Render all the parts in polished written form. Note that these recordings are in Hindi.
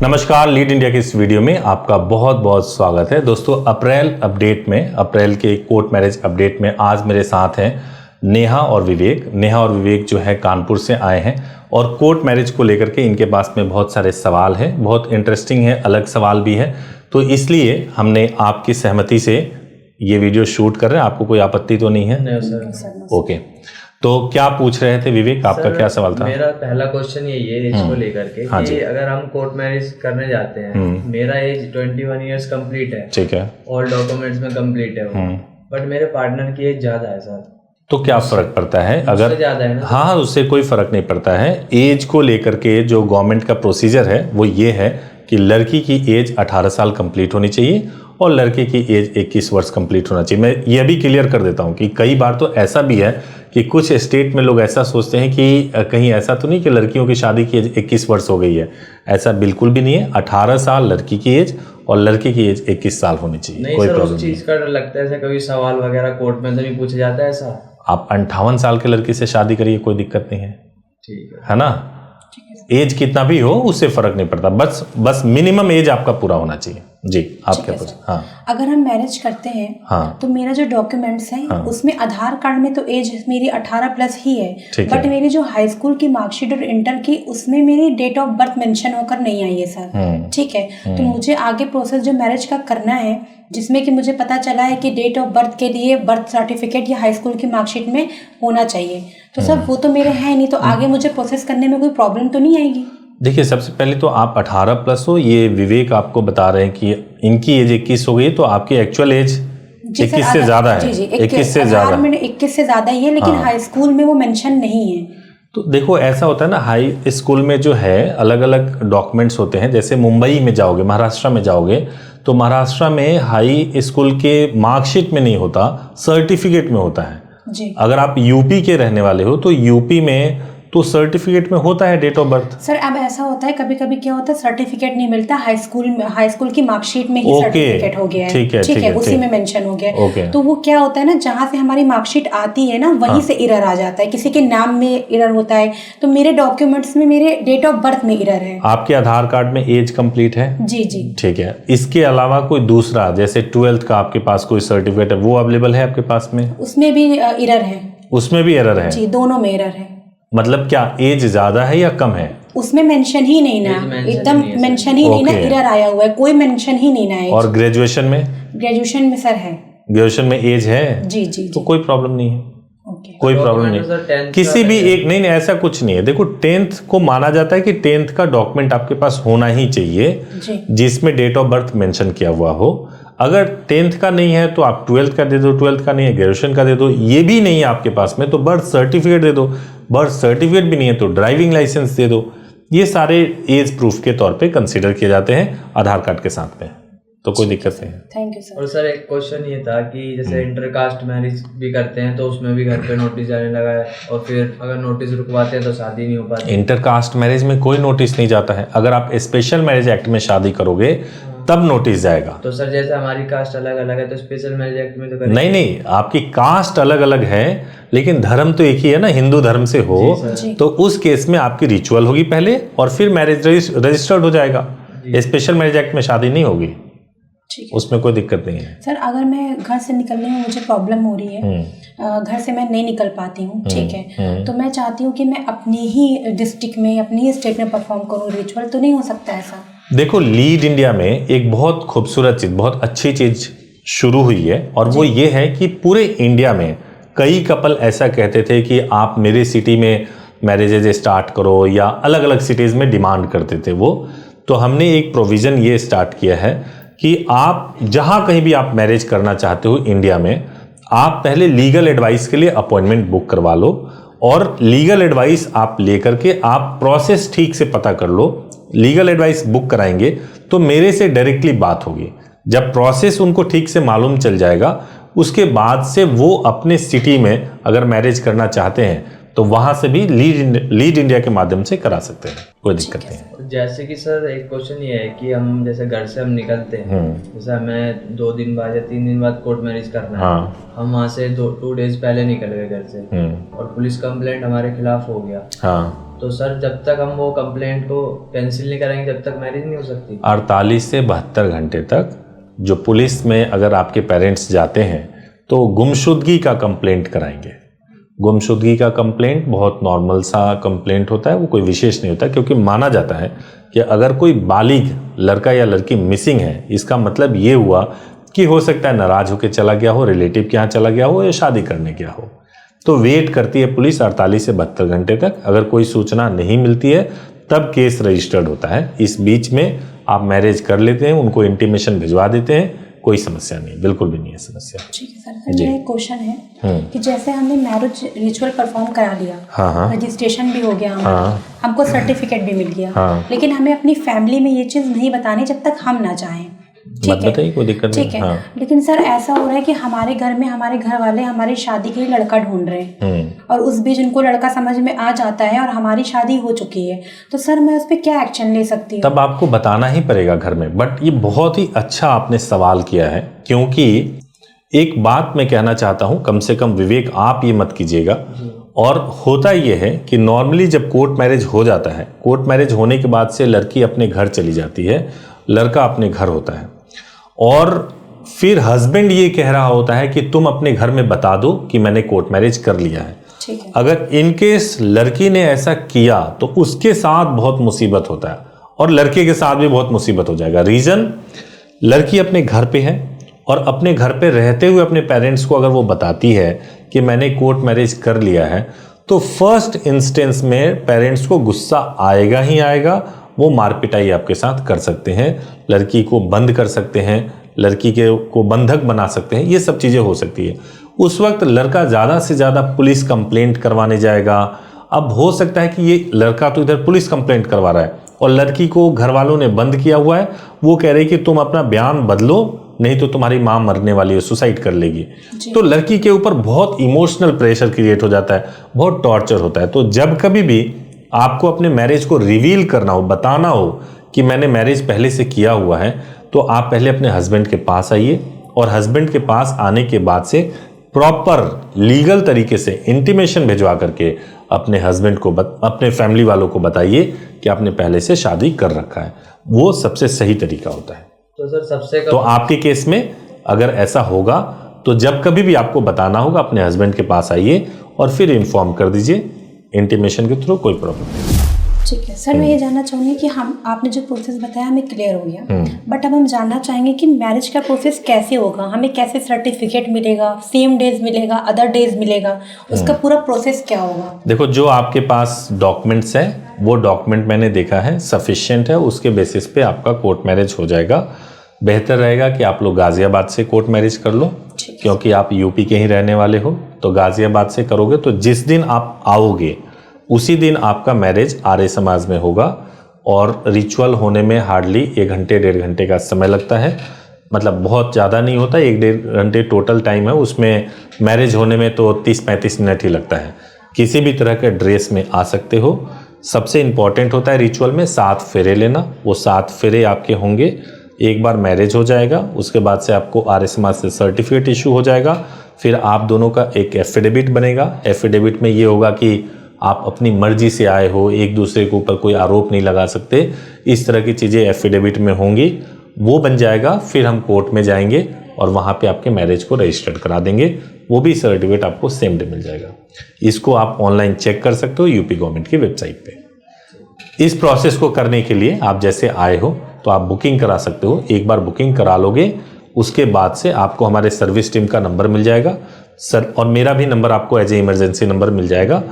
नमस्कार, लीड इंडिया के इस वीडियो में आपका बहुत बहुत स्वागत है। दोस्तों, अप्रैल के कोर्ट मैरिज अपडेट में आज मेरे साथ हैं नेहा और विवेक जो है कानपुर से आए हैं और कोर्ट मैरिज को लेकर के इनके पास में बहुत सारे सवाल हैं, बहुत इंटरेस्टिंग है, अलग सवाल भी है। तो इसलिए हमने आपकी सहमति से ये वीडियो शूट कर रहे हैं। आपको कोई आपत्ति तो नहीं है? नहीं सर। ओके, तो क्या पूछ रहे थे विवेक, आपका क्या सवाल था? मेरा पहला क्वेश्चन यही है इसको लेकर के कि अगर हम कोर्ट मैरिज करने जाते हैं, मेरा एज 21 इयर्स कंप्लीट है, ठीक है, ऑल डॉक्यूमेंट्स में कंप्लीट है, बट मेरे पार्टनर की एज ज्यादा है सर, तो क्या फर्क पड़ता है? अगर ज्यादा है ना? हाँ, उससे कोई फर्क नहीं पड़ता है। एज को लेकर के जो गवर्नमेंट का प्रोसीजर है वो ये है कि लड़की की एज 18 साल कंप्लीट होनी चाहिए और लड़के की एज 21 वर्ष कंप्लीट होना चाहिए। मैं ये भी क्लियर कर देता हूँ कि कई बार तो ऐसा भी है कि कुछ स्टेट में लोग ऐसा सोचते हैं कि कहीं ऐसा तो नहीं कि लड़कियों की शादी की एज 21 वर्ष हो गई है। ऐसा बिल्कुल भी नहीं है। 18 साल लड़की की एज और लड़के की एज 21 साल होनी चाहिए। नहीं कोई सर, उस चीज का डर लगता है, कभी सवाल वगैरह कोर्ट में तो नहीं पूछा जाता है ऐसा? आप 58 साल के लड़की से शादी करिए, कोई दिक्कत नहीं है, ठीक है ना? एज कितना भी हो उससे फर्क नहीं पड़ता, बस मिनिमम एज आपका पूरा होना चाहिए। जी, आप क्या पूछे? हाँ, अगर हम मैरिज करते हैं तो मेरा जो डॉक्यूमेंट्स हैं उसमें आधार कार्ड में तो एज मेरी 18 प्लस ही है, बट मेरी जो हाई स्कूल की मार्कशीट और इंटर की उसमें मेरी डेट ऑफ बर्थ मेंशन होकर नहीं आई है सर। ठीक है, तो मुझे आगे प्रोसेस जो मैरिज का करना है जिसमें कि मुझे पता चला है कि डेट ऑफ बर्थ के लिए बर्थ सर्टिफिकेट या हाई स्कूल की मार्कशीट में होना चाहिए, तो सर वो तो मेरे है नहीं, तो आगे मुझे प्रोसेस करने में कोई प्रॉब्लम तो नहीं आएगी? देखिए, सबसे पहले तो आप 18 प्लस हो, ये विवेक आपको बता रहे हैं कि इनकी एज 21 हो गई, तो आपकी एक्चुअल एज 21 से ज्यादा है। 21 से ज्यादा, 21 से ज्यादा ही है, लेकिन हाई स्कूल में वो मेंशन नहीं है। तो देखो, ऐसा होता है ना, हाई स्कूल में जो है अलग अलग डॉक्यूमेंट्स होते हैं। जैसे मुंबई में जाओगे, महाराष्ट्र में जाओगे, तो महाराष्ट्र में हाई स्कूल के मार्कशीट में नहीं होता, सर्टिफिकेट में होता है जी। अगर आप यूपी के रहने वाले हो तो यूपी में तो सर्टिफिकेट में होता है डेट ऑफ बर्थ। सर अब ऐसा होता है, कभी कभी क्या होता है, सर्टिफिकेट नहीं मिलता, हाई स्कूल की मार्कशीट में ही सर्टिफिकेट हो गया है, ठीक है, उसी में मेंशन हो गया है। तो वो क्या होता है ना, जहाँ से हमारी मार्कशीट आती है ना वहीं से एरर आ जाता है, किसी के नाम में एरर होता है, तो मेरे डॉक्यूमेंट्स में मेरे डेट ऑफ बर्थ में एरर है। आपके आधार कार्ड में एज कंप्लीट है? जी जी, ठीक है। इसके अलावा कोई दूसरा, जैसे 12th का आपके पास कोई सर्टिफिकेट है, वो अवेलेबल है आपके पास में? उसमें भी एरर है। उसमें भी एरर है जी, दोनों में एरर है। मतलब क्या एज ज्यादा है या कम है? उसमें मेंशन ही नहीं ना, एकदम मेंशन ही नहीं ना, एरर आया हुआ है, कोई मेंशन ही नहीं ना। और ग्रेजुएशन में? ग्रेजुएशन में सर है। ग्रेजुएशन में एज है? जी जी, तो कोई प्रॉब्लम नहीं है, कोई प्रॉब्लम नहीं। किसी भी एक नहीं, ऐसा कुछ नहीं है। देखो, 10th को माना जाता है कि 10th का डॉक्यूमेंट आपके पास होना ही चाहिए जिसमें डेट ऑफ बर्थ मेंशन किया हुआ हो। अगर 10th का नहीं है तो आप 12th का दे दो, 12th का नहीं है ग्रेजुएशन का दे दो, ये भी नहीं है आपके पास में तो बर्थ सर्टिफिकेट दे दो, बर्थ सर्टिफिकेट भी नहीं है तो ड्राइविंग लाइसेंस दे दो। ये सारे एज प्रूफ के तौर पे कंसीडर किए जाते हैं आधार कार्ड के साथ में, तो कोई दिक्कत नहीं है। Thank you sir. और सर एक क्वेश्चन ये था कि जैसे इंटरकास्ट मैरिज भी करते हैं तो उसमें भी घर पे नोटिस जाने लगा है, और फिर अगर नोटिस रुकवाते हैं तो शादी नहीं हो पाती। इंटरकास्ट मैरिज में कोई नोटिस नहीं जाता है। अगर आप स्पेशल मैरिज एक्ट में शादी करोगे तब नोटिस जाएगा। तो सर जैसे हमारी कास्ट अलग अलग है तो स्पेशल मैरिज एक्ट में तो करेंगे? नहीं, आपकी कास्ट अलग अलग है लेकिन धर्म तो एक ही है ना, हिंदू धर्म से हो तो उस केस में आपकी रिचुअल होगी पहले और फिर मैरिज रजिस्टर्ड हो जाएगा। स्पेशल मैरिज एक्ट में शादी नहीं होगी, उसमें कोई दिक्कत नहीं है। सर अगर मैं घर से निकलने में मुझे प्रॉब्लम हो रही है, घर से मैं नहीं निकल पाती हूँ, ठीक है, तो मैं चाहती हूँ कि मैं अपनी ही डिस्ट्रिक्ट में, अपनी ही स्टेट में परफॉर्म करूँ, रिचुअल तो नहीं हो सकता ऐसा? देखो, लीड इंडिया में एक बहुत खूबसूरत चीज, बहुत अच्छी चीज शुरू हुई है और वो ये है कि पूरे इंडिया में कई कपल ऐसा कहते थे कि आप मेरे सिटी में मैरिजेज स्टार्ट करो, या अलग अलग सिटीज में डिमांड करते थे वो। तो हमने एक प्रोविजन ये स्टार्ट किया है कि आप जहां कहीं भी आप मैरिज करना चाहते हो इंडिया में, आप पहले लीगल एडवाइस के लिए अपॉइंटमेंट बुक करवा लो और लीगल एडवाइस आप लेकर के आप प्रोसेस ठीक से पता कर लो। लीगल एडवाइस बुक कराएंगे तो मेरे से डायरेक्टली बात होगी। जब प्रोसेस उनको ठीक से मालूम चल जाएगा उसके बाद से वो अपने सिटी में अगर मैरिज करना चाहते हैं तो वहां से भी लीड इंडिया के माध्यम से करा सकते हैं, कोई दिक्कत नहीं है। जैसे कि सर एक क्वेश्चन ये है कि हम जैसे घर से हम निकलते हैं, जैसे हमें 2 दिन बाद या 3 दिन बाद कोर्ट मैरिज करना है, हम वहाँ से 2 डेज पहले निकल गए घर से और पुलिस कंप्लेंट हमारे खिलाफ हो गया, तो सर जब तक हम वो कंप्लेंट को कैंसिल नहीं कराएंगे, जब तक मैरिज नहीं हो सकती। 48 से 72 घंटे तक जो पुलिस में अगर आपके पेरेंट्स जाते हैं तो गुमशुदगी का कंप्लेंट कराएंगे। गुमशुदगी का कंप्लेंट बहुत नॉर्मल सा कंप्लेंट होता है, वो कोई विशेष नहीं होता, क्योंकि माना जाता है कि अगर कोई बालिग लड़का या लड़की मिसिंग है, इसका मतलब ये हुआ कि हो सकता है नाराज होकर चला गया हो, रिलेटिव के यहाँ चला गया हो या शादी करने गया हो। तो वेट करती है पुलिस 48 से 72 घंटे तक। अगर कोई सूचना नहीं मिलती है तब केस रजिस्टर्ड होता है। इस बीच में आप मैरिज कर लेते हैं, उनको इंटीमेशन भिजवा देते हैं, कोई समस्या नहीं, बिल्कुल भी नहीं है समस्या। ठीक है सर, मेरा एक क्वेश्चन है कि जैसे हमने मैरिज रिचुअल परफॉर्म करा लिया, हाँ, रजिस्ट्रेशन भी हो गया, हमको सर्टिफिकेट भी मिल गया, लेकिन हमें अपनी फैमिली में ये चीज़ नहीं बतानी जब तक हम ना चाहें। ठीक है, बताइए, कोई दिक्कत नहीं। ठीक है, लेकिन सर ऐसा हो रहा है कि हमारे घर में हमारे घर वाले हमारी शादी के लिए लड़का ढूंढ रहे हैं और उस बीच उनको लड़का समझ में आ जाता है और हमारी शादी हो चुकी है, तो सर मैं उस पर क्या एक्शन ले सकती हूँ? तब आपको बताना ही पड़ेगा घर में। बट ये बहुत ही अच्छा आपने सवाल किया है, क्योंकि एक बात मैं कहना चाहता हूँ, कम से कम विवेक आप ये मत कीजिएगा। और होता ये है कि नॉर्मली जब कोर्ट मैरिज हो जाता है, कोर्ट मैरिज होने के बाद से लड़की अपने घर चली जाती है, लड़का अपने घर होता है, और फिर हस्बैंड ये कह रहा होता है कि तुम अपने घर में बता दो कि मैंने कोर्ट मैरिज कर लिया है। अगर इनकेस लड़की ने ऐसा किया तो उसके साथ बहुत मुसीबत होता है और लड़के के साथ भी बहुत मुसीबत हो जाएगा। रीजन, लड़की अपने घर पे है और अपने घर पे रहते हुए अपने पेरेंट्स को अगर वो बताती है कि मैंने कोर्ट मैरिज कर लिया है, तो फर्स्ट इंस्टेंस में पेरेंट्स को गुस्सा आएगा ही आएगा। वो मारपिटाई आपके साथ कर सकते हैं, लड़की को बंद कर सकते हैं, लड़की को बंधक बना सकते हैं, ये सब चीज़ें हो सकती है। उस वक्त लड़का ज़्यादा से ज़्यादा पुलिस कंप्लेंट करवाने जाएगा। अब हो सकता है कि ये लड़का तो इधर पुलिस कंप्लेंट करवा रहा है और लड़की को घर वालों ने बंद किया हुआ है, वो कह रहे कि तुम अपना बयान बदलो नहीं तो तुम्हारी माँ मरने वाली है, सुसाइड कर लेगी। तो लड़की के ऊपर बहुत इमोशनल प्रेशर क्रिएट हो जाता है, बहुत टॉर्चर होता है। तो जब कभी भी आपको अपने मैरिज को रिवील करना हो, बताना हो कि मैंने मैरिज पहले से किया हुआ है, तो आप पहले अपने हस्बैंड के पास आइए और हस्बैंड के पास आने के बाद से प्रॉपर लीगल तरीके से इंटीमेशन भिजवा करके अपने हस्बैंड को अपने फैमिली वालों को बताइए कि आपने पहले से शादी कर रखा है। वो सबसे सही तरीका होता है। तो सर सबसे तो आपके केस में अगर ऐसा होगा तो जब कभी भी आपको बताना होगा अपने हस्बैंड के पास आइए और फिर इन्फॉर्म कर दीजिए इंटीमेशन के थ्रू, कोई प्रॉब्लम नहीं। ठीक है सर, मैं ये जानना चाहूँगी कि हम आपने जो प्रोसेस बताया हमें क्लियर हो गया, बट अब हम जानना चाहेंगे कि मैरिज का प्रोसेस कैसे होगा, हमें कैसे सर्टिफिकेट मिलेगा, सेम डेज मिलेगा, अदर डेज मिलेगा, उसका पूरा प्रोसेस क्या होगा? देखो, जो आपके पास डॉक्यूमेंट्स है वो डॉक्यूमेंट मैंने देखा है सफिशिएंट है, उसके बेसिस पे आपका कोर्ट मैरिज हो जाएगा। बेहतर रहेगा कि आप लोग गाजियाबाद से कोर्ट मैरिज कर लो, क्योंकि आप यूपी के ही रहने वाले हो, तो गाजियाबाद से करोगे तो जिस दिन आप आओगे उसी दिन आपका मैरिज आर्य समाज में होगा और रिचुअल होने में हार्डली 1 घंटे 1.5 घंटे का समय लगता है। मतलब बहुत ज़्यादा नहीं होता, 1-1.5 घंटे टोटल टाइम है, उसमें मैरिज होने में तो 30-35 मिनट ही लगता है। किसी भी तरह के ड्रेस में आ सकते हो। सबसे इम्पॉर्टेंट होता है रिचुअल में 7 फेरे लेना, वो 7 फेरे आपके होंगे। एक बार मैरिज हो जाएगा, उसके बाद से आपको आर्य समाज से सर्टिफिकेट इशू हो जाएगा, फिर आप दोनों का एक एफिडेविट बनेगा। एफिडेविट में ये होगा कि आप अपनी मर्जी से आए हो, एक दूसरे के ऊपर कोई आरोप नहीं लगा सकते, इस तरह की चीज़ें एफिडेविट में होंगी, वो बन जाएगा। फिर हम कोर्ट में जाएंगे और वहाँ पे आपके मैरिज को रजिस्टर्ड करा देंगे, वो भी सर्टिफिकेट आपको सेम डे मिल जाएगा। इसको आप ऑनलाइन चेक कर सकते हो यूपी गवर्नमेंट की वेबसाइट पे। इस प्रोसेस को करने के लिए आप जैसे आए हो तो आप बुकिंग करा सकते हो। एक बार बुकिंग करा लोगे उसके बाद से आपको हमारे सर्विस टीम का नंबर मिल जाएगा सर, और मेरा भी नंबर आपको एज ए इमरजेंसी नंबर मिल जाएगा।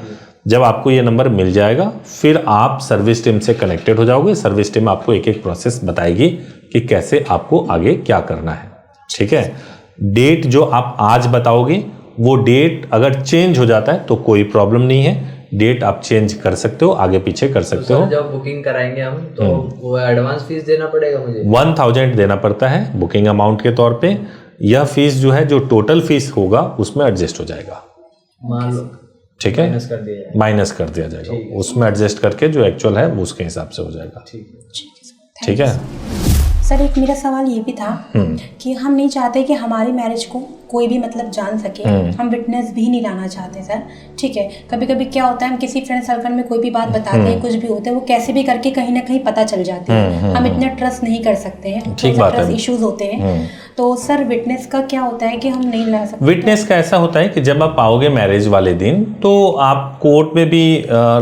जब आपको ये नंबर मिल जाएगा फिर आप सर्विस टीम से कनेक्टेड हो जाओगे। सर्विस टीम आपको एक एक प्रोसेस बताएगी कि कैसे आपको आगे क्या करना है। ठीक है, डेट जो आप आज बताओगे वो डेट अगर चेंज हो जाता है तो कोई प्रॉब्लम नहीं है, डेट आप चेंज कर सकते हो, आगे पीछे कर सकते हो। जब बुकिंग कराएंगे हम तो वो एडवांस फीस देना पड़ेगा मुझे? 1000 देना पड़ता है बुकिंग अमाउंट के तौर पे। यह फीस जो है, जो टोटल फीस होगा उसमें एडजस्ट हो जाएगा, मान लो, ठीक है, माइनस कर दिया जाएगा, उसमें एडजस्ट करके जो एक्चुअल है वो उसके हिसाब से हो जाएगा। ठीक है। सर एक मेरा सवाल ये भी था कि हम नहीं चाहते कि हमारी मैरिज को कोई भी मतलब जान सके, हम विटनेस भी नहीं लाना चाहते सर। ठीक है, कभी कभी क्या होता है हम किसी फ्रेंड सर्कल में कोई भी बात बताते हैं, कुछ भी होता है, वो कैसे भी करके कहीं ना कहीं पता चल जाती है। हम इतना ट्रस्ट नहीं कर सकते हैं, ट्रस्ट इश्यूज होते हैं। तो सर विटनेस का क्या होता है कि हम नहीं ला सकते? विटनेस का ऐसा होता है कि जब आप आओगे मैरिज वाले दिन तो आप कोर्ट में भी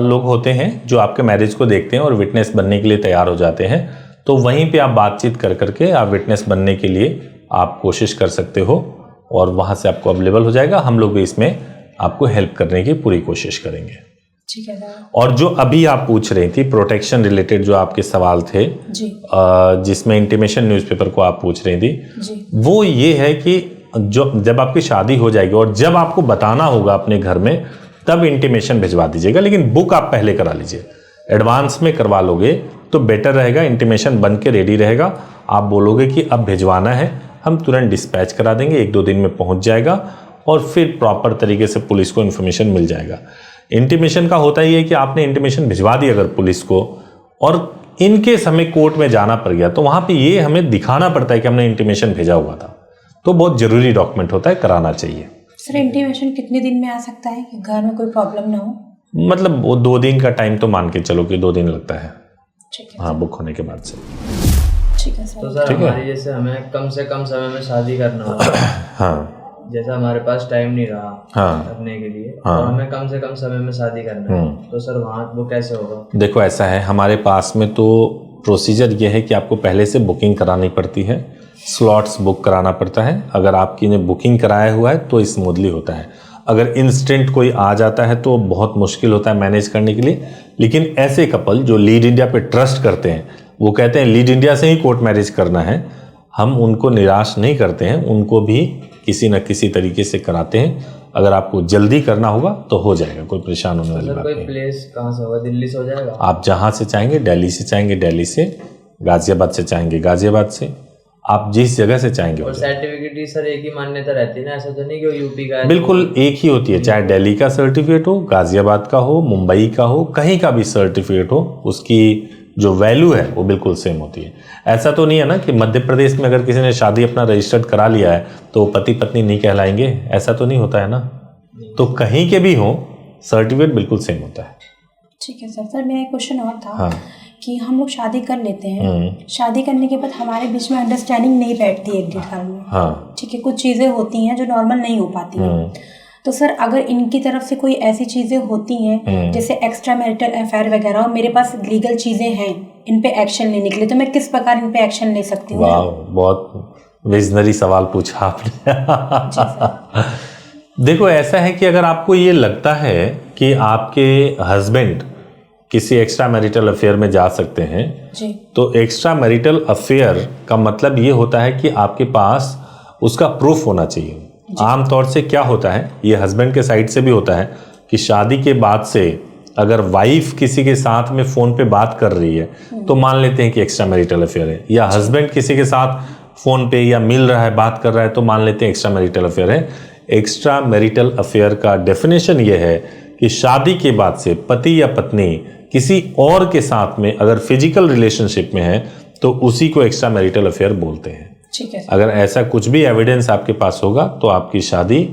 लोग होते हैं जो आपके मैरिज को देखते हैं और विटनेस बनने के लिए तैयार हो जाते हैं। तो वहीं पे आप बातचीत कर करके आप विटनेस बनने के लिए आप कोशिश कर सकते हो और वहाँ से आपको अवेलेबल हो जाएगा। हम लोग भी इसमें आपको हेल्प करने की पूरी कोशिश करेंगे। ठीक है सर। और जो अभी आप पूछ रही थी प्रोटेक्शन रिलेटेड जो आपके सवाल थे जी, जिसमें इंटीमेशन न्यूज़पेपर को आप पूछ रही थी जी, वो ये है कि जो जब आपकी शादी हो जाएगी और जब आपको बताना होगा अपने घर में तब इंटीमेशन भिजवा दीजिएगा, लेकिन बुक आप पहले करा लीजिए। एडवांस में करवा लोगे तो बेटर रहेगा, इंटीमेशन बन के रेडी रहेगा। आप बोलोगे कि अब भिजवाना है, हम तुरंत डिस्पैच करा देंगे, 1-2 दिन में पहुंच जाएगा और फिर प्रॉपर तरीके से पुलिस को इन्फॉर्मेशन मिल जाएगा। इंटीमेशन का होता ही है कि आपने इंटीमेशन भिजवा दी अगर पुलिस को और इनकेस हमें कोर्ट में जाना पड़ गया तो वहाँ पे ये हमें दिखाना पड़ता है कि हमने इंटीमेशन भेजा हुआ था, तो बहुत ज़रूरी डॉक्यूमेंट होता है, कराना चाहिए। सर इंटीमेशन कितने दिन में आ सकता है कि घर में कोई प्रॉब्लम ना हो? मतलब वो 2 दिन का टाइम तो मान के चलो कि 2 दिन लगता है। ठीक है, हाँ, बुक होने के बाद से। ठीक है सर। तो सर हमारी जैसे हमें कम से कम समय में शादी करना होगा, हाँ, जैसा हमारे पास टाइम नहीं रहा करने के लिए, और हमें कम से कम समय में शादी करना है, तो सर वहाँ वो कैसे होगा? देखो ऐसा है, हमारे पास में तो प्रोसीजर ये है कि आपको पहले से बुकिंग करानी पड़ती है, स्लॉट्स बुक कराना पड़ता है। अगर आपकी ने बुकिंग कराया हुआ है तो स्मूथली होता है। अगर इंस्टेंट कोई आ जाता है तो बहुत मुश्किल होता है मैनेज करने के लिए। लेकिन ऐसे कपल जो लीड इंडिया पे ट्रस्ट करते हैं, वो कहते हैं लीड इंडिया से ही कोर्ट मैरिज करना है, हम उनको निराश नहीं करते हैं, उनको भी किसी न किसी तरीके से कराते हैं। अगर आपको जल्दी करना होगा तो हो जाएगा, कोई परेशान होने वाली बात नहीं। प्लेस कहाँ से होगा? दिल्ली से हो जाएगा? आप जहाँ से चाहेंगे, दिल्ली से चाहेंगे दिल्ली से, गाजियाबाद से चाहेंगे गाजियाबाद से, आप जिस जगह से चाहेंगे। और सर्टिफिकेट सर एक ही मान्यता रहती है ना, ऐसा तो नहीं कि वो यूपी का है? बिल्कुल एक ही होती है, चाहे दिल्ली का सर्टिफिकेट हो, गाजियाबाद का हो, मुंबई का हो, कहीं का भी सर्टिफिकेट हो, उसकी जो वैल्यू है वो बिल्कुल सेम होती है। ऐसा तो नहीं है ना कि मध्य प्रदेश में अगर किसी ने शादी अपना रजिस्टर्ड करा लिया है तो पति पत्नी नहीं कहलाएंगे, ऐसा तो नहीं होता है ना। तो कहीं के भी हो सर्टिफिकेट बिल्कुल सेम होता है। ठीक है सर। सर मेरा एक क्वेश्चन और था। हाँ। कि हम लोग शादी कर लेते हैं, शादी करने के बाद हमारे बीच में अंडरस्टैंडिंग नहीं बैठती 1-1.5 साल में। हाँ। ठीक है, कुछ चीज़ें होती हैं जो नॉर्मल नहीं हो पाती हैं। तो सर अगर इनकी तरफ से कोई ऐसी चीज़ें होती हैं जैसे एक्स्ट्रा मैरिटल अफेयर वगैरह, और मेरे पास लीगल चीज़ें हैं इन पे एक्शन लेने के लिए, तो मैं किस प्रकार इन पे एक्शन ले सकती हूँ? वाह, बहुत विजनरी सवाल पूछा आपने। देखो ऐसा है कि अगर आपको ये लगता है कि आपके हस्बैंड किसी एक्स्ट्रा मैरिटल अफेयर में जा सकते हैं जी, तो एक्स्ट्रा मैरिटल अफेयर का मतलब ये होता है कि आपके पास उसका प्रूफ होना चाहिए। आमतौर से क्या होता है, ये हस्बैंड के साइड से भी होता है कि शादी के बाद से अगर वाइफ किसी के साथ में फ़ोन पे बात कर रही है तो मान लेते हैं कि एक्स्ट्रा मैरिटल अफेयर है, या हस्बैंड किसी के साथ फ़ोन पे या मिल रहा है, बात कर रहा है, तो मान लेते हैं एक्स्ट्रा मैरिटल अफेयर है। एक्स्ट्रा मैरिटल अफेयर का डेफिनेशन ये है कि शादी के बाद से पति या पत्नी किसी और के साथ में अगर फिजिकल रिलेशनशिप में है तो उसी को एक्स्ट्रा मैरिटल अफेयर बोलते हैं। ठीक है। अगर ऐसा कुछ भी एविडेंस आपके पास होगा तो आपकी शादी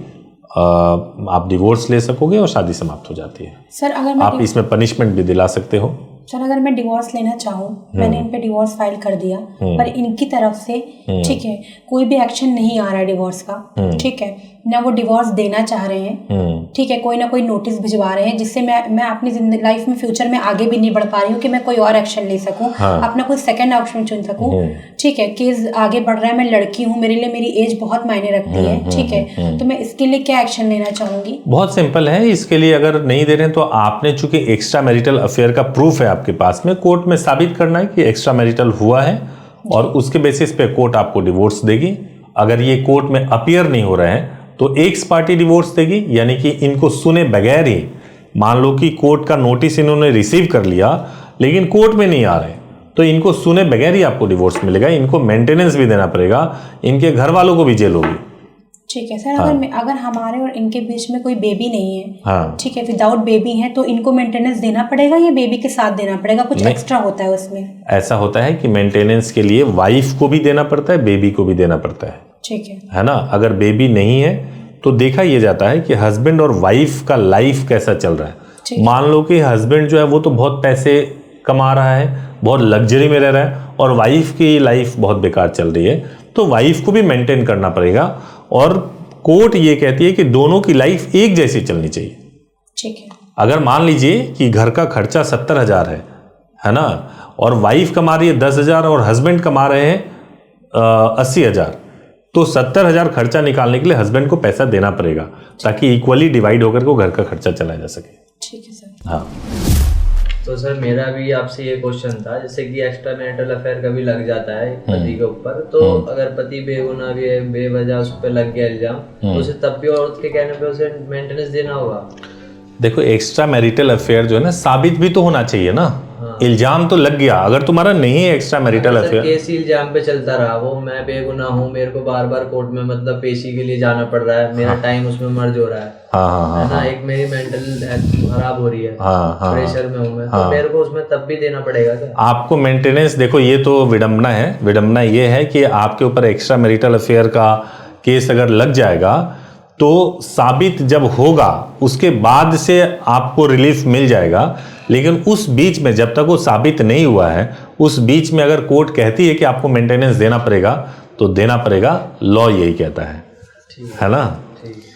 आप डिवोर्स ले सकोगे और शादी समाप्त हो जाती है। सर अगर आप इसमें पनिशमेंट भी दिला सकते हो। सर अगर मैं डिवोर्स लेना चाहूँ, मैंने इन पे डिवोर्स फाइल कर दिया, पर इनकी तरफ से ठीक है कोई भी एक्शन नहीं आ रहा है डिवोर्स का, ठीक है, ना वो डिवोर्स देना चाह रहे हैं, ठीक है, कोई ना कोई नोटिस भिजवा रहे हैं जिससे मैं अपनी जिंदगी लाइफ में फ्यूचर में आगे भी नहीं बढ़ पा रही हूँ कि मैं कोई और एक्शन ले सकूँ, अपना कोई सेकंड ऑप्शन चुन सकूँ। ठीक है, केस आगे बढ़ रहा है, मैं लड़की हूँ, मेरे लिए मेरी एज बहुत मायने रखती है, ठीक है, तो मैं इसके लिए क्या एक्शन लेना चाहूंगी? बहुत सिंपल है, इसके लिए अगर नहीं दे रहे हैं तो आपने चूंकि एक्स्ट्रा मैरिटल अफेयर का प्रूफ है आपके पास में, कोर्ट में साबित करना है कि एक्स्ट्रा मैरिटल हुआ है और उसके बेसिस पे कोर्ट आपको डिवोर्स देगी। अगर ये कोर्ट में अपीयर नहीं हो रहे हैं तो एक्स पार्टी डिवोर्स देगी, यानी कि इनको सुने बगैर ही, मान लो कि कोर्ट का नोटिस इन्होंने रिसीव कर लिया लेकिन कोर्ट में नहीं आ रहे तो इनको सुने बगैर ही आपको डिवोर्स मिलेगा। इनको मेंटेनेंस भी देना पड़ेगा, इनके घर वालों को भी जेल होगी। ठीक है सर। अगर हमारे और इनके बीच में कोई बेबी नहीं है, हाँ, ठीक है, विदाउट बेबी है, तो इनको मेंटेनेंस देना पड़ेगा या बेबी के साथ देना पड़ेगा? कुछ एक्स्ट्रा होता है उसमें? ऐसा होता है कि मेंटेनेंस के लिए वाइफ को भी देना पड़ता है, बेबी को भी देना पड़ता है। ठीक है ना। अगर बेबी नहीं है तो देखा यह जाता है कि हस्बैंड और वाइफ का लाइफ कैसा चल रहा है। मान लो कि हस्बैंड जो है वो तो बहुत पैसे कमा रहा है, बहुत लग्जरी में रह रहा है, और वाइफ की लाइफ बहुत बेकार चल रही है, तो वाइफ को भी मेंटेन करना पड़ेगा। और कोर्ट ये कहती है कि दोनों की लाइफ एक जैसी चलनी चाहिए। ठीक है। अगर मान लीजिए कि घर का खर्चा 70,000 है ना, और वाइफ कमा रही है 10,000 और हस्बैंड कमा रहे हैं 80,000, तो 70,000 खर्चा निकालने के लिए हस्बैंड को पैसा देना पड़ेगा, ताकि इक्वली डिवाइड होकर को घर का खर्चा चलाया जा सके। ठीक है सर। हाँ। तो सर मेरा भी आपसे ये क्वेश्चन था, जैसे कि एक्स्ट्रा मैरिटल अफेयर कभी लग जाता है पति के ऊपर, तो अगर पति बेगुनाह भी है, बेवजह उस पर लग गया इल्जाम, तो उसे तब भी औरत के कहने पे उसे मेंटेनेंस देना होगा? देखो, एक्स्ट्रा मैरिटल अफेयर जो है ना, साबित भी तो होना चाहिए ना। इल्जाम तो लग गया, अगर तुम्हारा नहीं है एक्स्ट्रा मैरिटल अफेयर, केस इल्जाम पे चलता रहा, वो मैं बेगुनाह हूँ, मेरे को बार बार कोर्ट में मतलब पेशी के लिए जाना पड़ रहा है, मेरा टाइम उसमें मर्ज हो रहा है, है ना, एक मेरी मेंटल हेल्थ खराब हो रही है, प्रेशर में हूँ मैं, तो मेरे को उसमें तब भी देना पड़ेगा क्या? आपको मेंटेनेंस, देखो ये तो विडम्बना है। विडम्बना ये है कि आपके ऊपर एक्स्ट्रा मैरिटल अफेयर का केस अगर लग जाएगा तो साबित जब होगा उसके बाद से आपको रिलीफ मिल जाएगा, लेकिन उस बीच में जब तक वो साबित नहीं हुआ है, उस बीच में अगर कोर्ट कहती है कि आपको मेंटेनेंस देना पड़ेगा तो देना पड़ेगा। लॉ यही कहता है ना।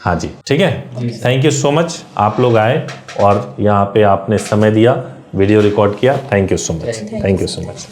हाँ जी, ठीक है। थैंक यू सो मच, आप लोग आए और यहाँ पे आपने समय दिया, वीडियो रिकॉर्ड किया। Thank you so much. Thank you so much.